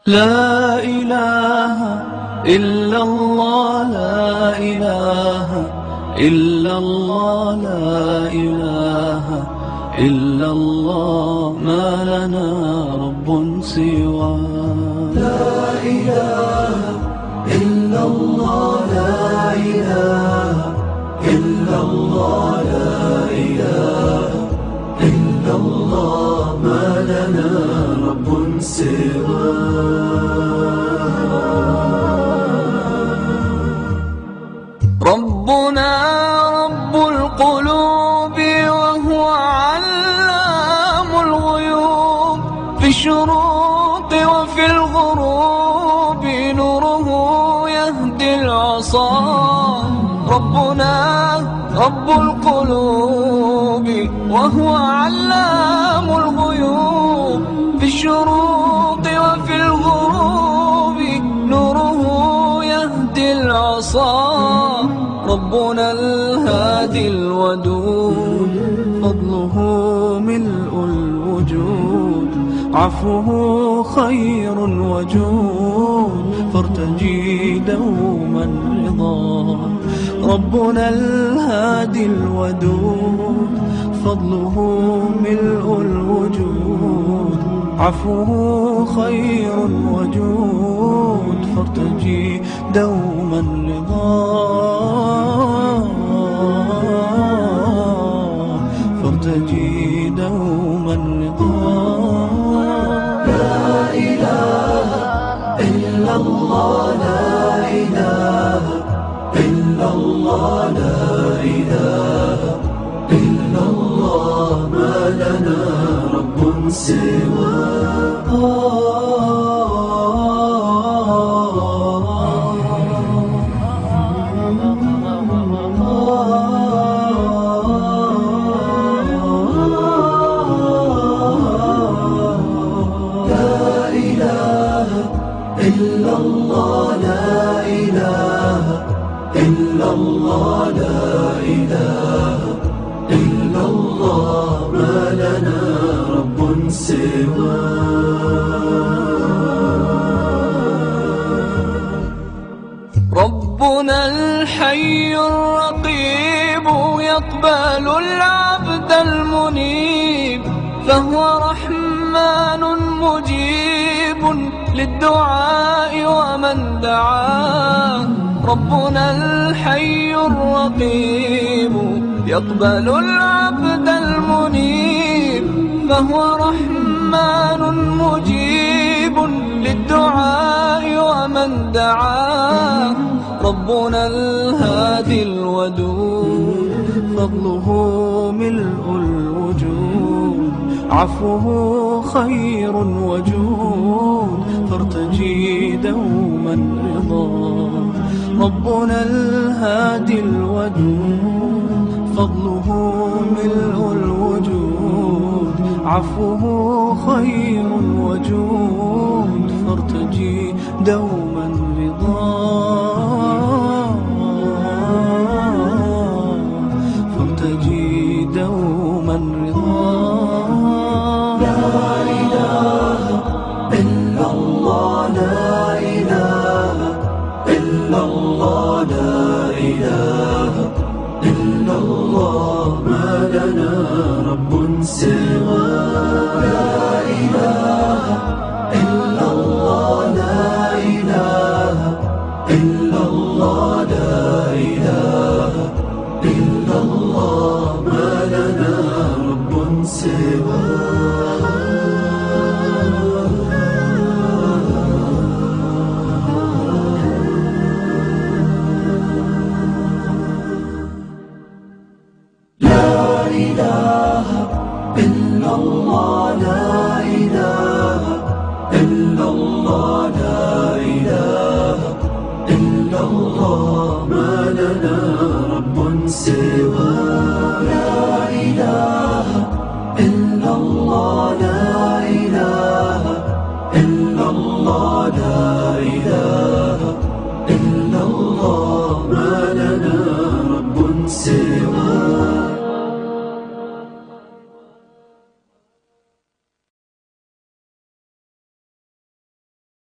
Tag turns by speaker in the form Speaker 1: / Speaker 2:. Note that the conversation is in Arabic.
Speaker 1: لا إله إلا الله، لا إله إلا الله، لا إله إلا الله، ما لنا رب سواه. لا إله إلا الله، لا إله إلا الله، لا إله إلا الله، ما لنا رب سواه. ربنا رب القلوب وهو علام الغيوب، في الشروق وفي الغروب نوره يهدي العصا. ربنا رب القلوب وهو علام الغيوب، في الشروق وفي الغروب نوره يهدي العصا. ربنا الهادي الودود، فضله ملء الوجود، عفوه خير وجود، فارتجي دوما رضا. ربنا الهادي الودود، فضله ملء الوجود، عفوه خير وجود، فارتجي دوما رضا. فارتجي دوما رضا. لا إله إلا الله، لا إله إلا الله، لا إله إلا الله، ما لنا رب سواه. إلا الله، لا إله إلا الله، لا إله إلا الله، ما لنا رب سواه. ربنا الحي الرقيب يقبل العبد المنيب، فهو رحمن مجيب للدعاء ومن دعاه. ربنا الحي الرقيب يقبل العبد المنيب، فهو رحمن مجيب للدعاء ومن دعاه. ربنا الهادي الودود، فضله ملء الوجود، عفوه خير وجود، فارتجي دوما رضا. ربنا الهادي الودود، فضله ملء الوجود، عفوه خير وجود، فارتجي دوما رضا. فارتجي دوما رضا. لا إله إلا الله، لا إله إلا الله، لا إله إلا الله، ما لنا رب سواه. لا إله إلا الله، لا إله إلا الله لا إله